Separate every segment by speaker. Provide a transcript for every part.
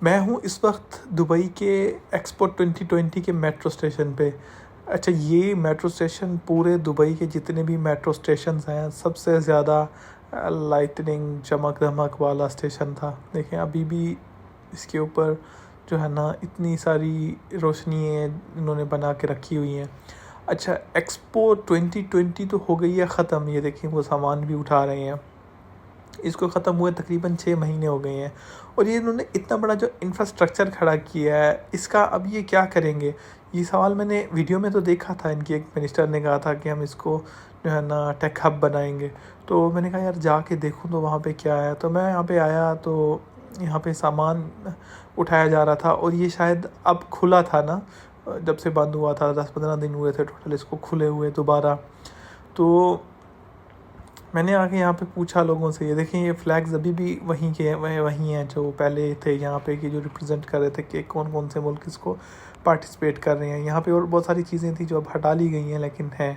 Speaker 1: मैं हूँ इस वक्त दुबई के एक्सपो 2020 के मेट्रो स्टेशन पे। अच्छा, ये मेट्रो स्टेशन पूरे दुबई के जितने भी मेट्रो स्टेशंस हैं सबसे ज़्यादा लाइटनिंग चमक धमक वाला स्टेशन था। देखें अभी भी इसके ऊपर जो है ना इतनी सारी रोशनी इन्होंने बना के रखी हुई हैं। अच्छा, एक्सपो 2020 तो हो गई है ख़त्म। ये देखें वो सामान भी उठा रहे हैं। इसको ख़त्म हुए तकरीबन 6 महीने हो गए हैं और ये इन्होंने इतना बड़ा जो इंफ्रास्ट्रक्चर खड़ा किया है इसका अब ये क्या करेंगे। ये सवाल मैंने वीडियो में तो देखा था, इनकी एक मिनिस्टर ने कहा था कि हम इसको जो है ना टेक हब बनाएंगे। तो मैंने कहा यार जाके देखूं तो वहाँ पे क्या है। तो मैं यहाँ पे आया तो यहाँ पे सामान उठाया जा रहा था और ये शायद अब खुला था ना, जब से बंद हुआ था 10-15 दिन हुए थे टोटल इसको खुले हुए दोबारा। तो मैंने आके यहाँ पे पूछा लोगों से, ये देखें ये फ्लैग्स अभी भी वहीं के वहीं हैं जो पहले थे यहाँ पे, कि जो रिप्रेजेंट कर रहे थे कि कौन कौन से मुल्क इसको पार्टिसिपेट कर रहे हैं। यहाँ पे और बहुत सारी चीज़ें थी जो अब हटा ली गई हैं लेकिन हैं।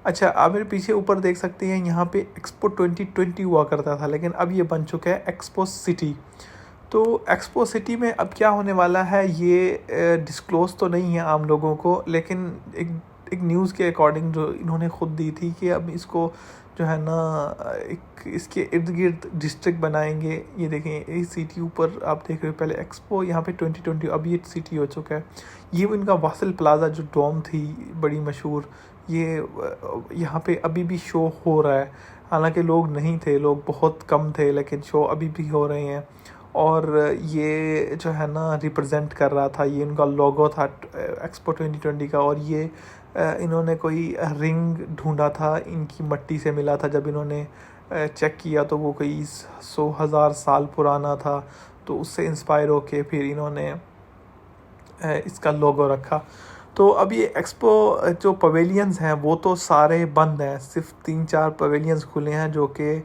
Speaker 1: अच्छा, आप मेरे पीछे ऊपर देख सकते हैं यहाँ पे एक्सपो 2020 हुआ करता था लेकिन अब ये बन चुका है एक्सपो सिटी। तो एक्सपो सिटी में अब क्या होने वाला है ये डिस्क्लोज़ तो नहीं है आम लोगों को, लेकिन एक न्यूज़ के अकॉर्डिंग जो इन्होंने ख़ुद दी थी कि अब इसको जो है ना एक इसके इर्द गिर्द डिस्ट्रिक्ट बनाएंगे। ये देखें ये सिटी ऊपर आप देख रहे हो, पहले एक्सपो यहाँ पे 2020, अब ये सिटी हो चुका है। ये इनका वासल प्लाज़ा जो डोम थी बड़ी मशहूर, ये यहाँ पे अभी भी शो हो रहा है। हालांकि लोग नहीं थे, लोग बहुत कम थे, लेकिन शो अभी भी हो रहे हैं। और ये जो है ना रिप्रेजेंट कर रहा था, ये इनका लोगो था एक्सपो 2020 का। और ये इन्होंने कोई रिंग ढूंढा था, इनकी मट्टी से मिला था। जब इन्होंने चेक किया तो वो कोई 100,000 साल पुराना था। तो उससे इंस्पायर होके फिर इन्होंने इसका लोगो रखा। तो अब ये एक्सपो जो पवेलियंस हैं वो तो सारे बंद हैं, सिर्फ 3-4 पवेलियंस खुले हैं जो कि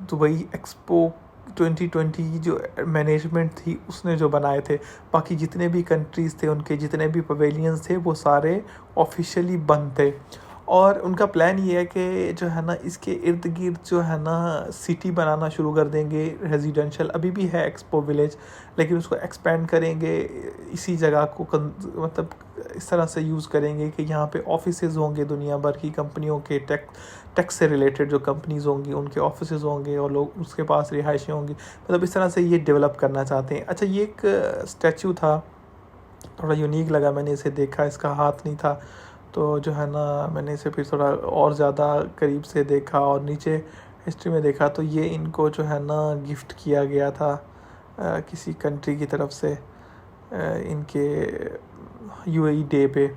Speaker 1: दुबई एक्सपो 2020 जो मैनेजमेंट थी उसने जो बनाए थे। बाकी जितने भी कंट्रीज़ थे उनके जितने भी पवेलियंस थे वो सारे ऑफिशियली बंद थे। और उनका प्लान ये है कि जो है ना इसके इर्द गिर्द जो है ना सिटी बनाना शुरू कर देंगे रेजिडेंशियल। अभी भी है एक्सपो विलेज, लेकिन उसको एक्सपेंड करेंगे, इसी जगह को मतलब इस तरह से यूज़ करेंगे कि यहाँ पे ऑफिसेज़ होंगे दुनिया भर की कंपनियों के, टेक से रिलेटेड जो कंपनीज़ होंगी उनके ऑफिसेज़ होंगे और लोग उसके पास रिहाइशें होंगी। मतलब इस तरह से ये डेवलप करना चाहते हैं। अच्छा, ये एक स्टैचू था, थोड़ा यूनिक लगा, मैंने इसे देखा, इसका हाथ नहीं था। तो जो है ना मैंने इसे फिर थोड़ा और ज़्यादा करीब से देखा और नीचे हिस्ट्री में देखा तो ये इनको जो है ना गिफ्ट किया गया था किसी कंट्री की तरफ से इनके यूएई डे पे।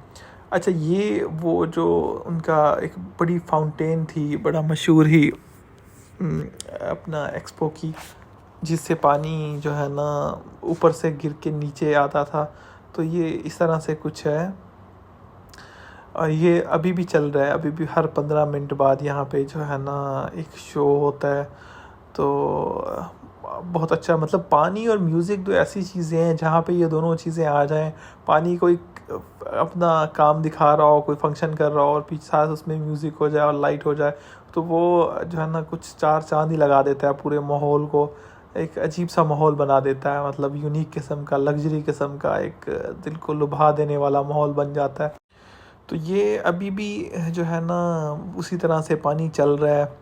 Speaker 1: अच्छा, ये वो जो उनका एक बड़ी फाउंटेन थी, बड़ा मशहूर ही अपना एक्सपो की, जिससे पानी जो है ना ऊपर से गिर के नीचे आता था। तो ये इस तरह से कुछ है और ये अभी भी चल रहा है। अभी भी हर 15 मिनट बाद यहाँ पे जो है ना एक शो होता है। तो बहुत अच्छा, मतलब पानी और म्यूज़िक दो ऐसी चीज़ें हैं जहाँ पे ये दोनों चीज़ें आ जाएं। पानी कोई अपना काम दिखा रहा हो, कोई फंक्शन कर रहा हो और पीछे साथ उसमें म्यूज़िक हो जाए और लाइट हो जाए तो वो जो है ना कुछ चार चांद ही लगा देता है पूरे माहौल को, एक अजीब सा माहौल बना देता है। मतलब यूनिक किस्म का, लग्जरी किस्म का, एक दिल को लुभा देने वाला माहौल बन जाता है। तो ये अभी भी जो है ना उसी तरह से पानी चल रहा है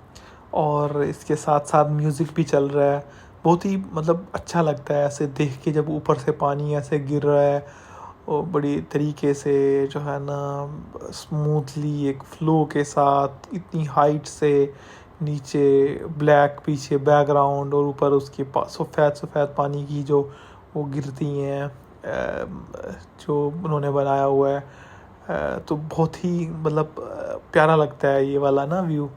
Speaker 1: और इसके साथ साथ म्यूज़िक भी चल रहा है। बहुत ही मतलब अच्छा लगता है ऐसे देख के, जब ऊपर से पानी ऐसे गिर रहा है और बड़ी तरीके से जो है ना स्मूथली एक फ्लो के साथ इतनी हाइट से नीचे ब्लैक पीछे बैकग्राउंड और ऊपर उसके सफ़ेद पानी की जो वो गिरती हैं जो उन्होंने बनाया हुआ है। तो बहुत ही मतलब प्यारा लगता है ये वाला ना व्यू।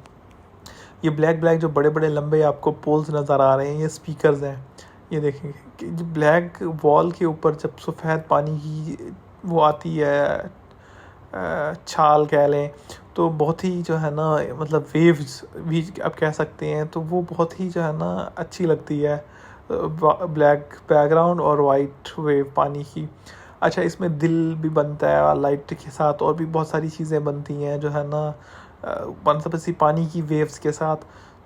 Speaker 1: ये ब्लैक जो बड़े बड़े लंबे आपको पोल्स नज़र आ रहे हैं, ये स्पीकर्स हैं। ये देखें कि जो ब्लैक वॉल के ऊपर जब सफ़ेद पानी की वो आती है छाल कह लें, तो बहुत ही जो है ना मतलब वेव्स भी आप कह सकते हैं, तो वो बहुत ही जो है ना अच्छी लगती है ब्लैक बैकग्राउंड और वाइट वेव पानी की। अच्छा, इसमें दिल भी बनता है और लाइट के साथ और भी बहुत सारी चीज़ें बनती हैं जो है ना मतलब इसी पानी की वेव्स के साथ।